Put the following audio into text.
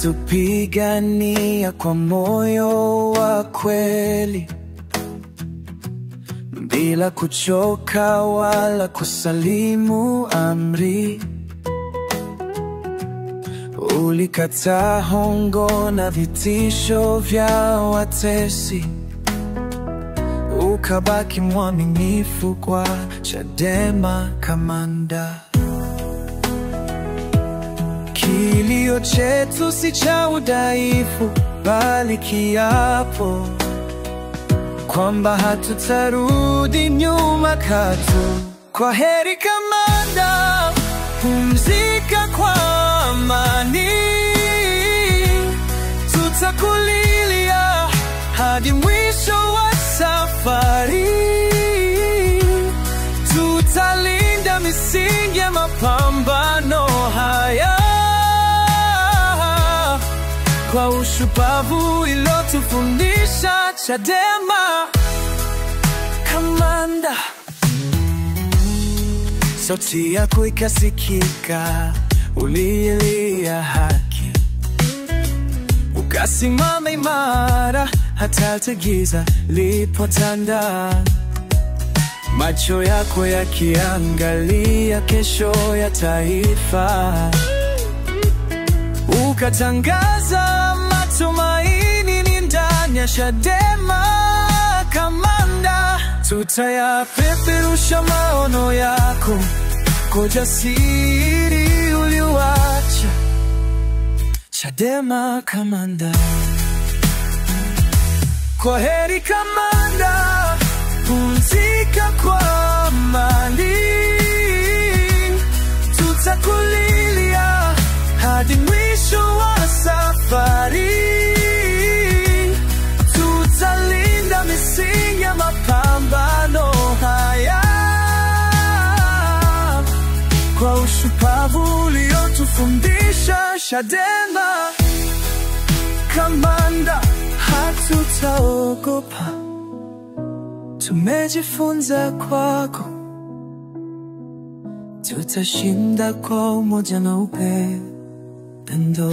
tupigania kwa moyo wa kweli, bila kuchoka wala kusalimu amri. Ulikataa hongo na vitisho vya watesi, ukabaki mwaminifu kwa Chadema kamanda. Kilio chetu si cha udhaifu, bali kiapo kwamba hatutarudi nyuma katu. Kwa heri kamanda, pumzika kwa amani. Tutakulilia hadi mwisho wa safari. Tutalinda misingi ya mapambano haya kwa ushupavu ilotufundisha Chadema kamanda. Sauti yako ikasikika, ulilia haki, ukasimama imara hata giza lipotanda. Macho yako yakiangalia kesho ya taifa, ukatangaza matumaini ni ndani ya Chadema kamanda. Tutayapeperusha maono yako kwa jasiri uliwacha Chadema kamanda. Kwa heri kamanda, pumzika kwa amani. Tutakulilia hadi mwisho wa safari. Tutalinda misingi ya mapambano haya kwa ushupavu uliotufundisha Chadema kamanda. Hatutaogopa, tumejifunza kwako. Tutashinda kwa umoja na upendo.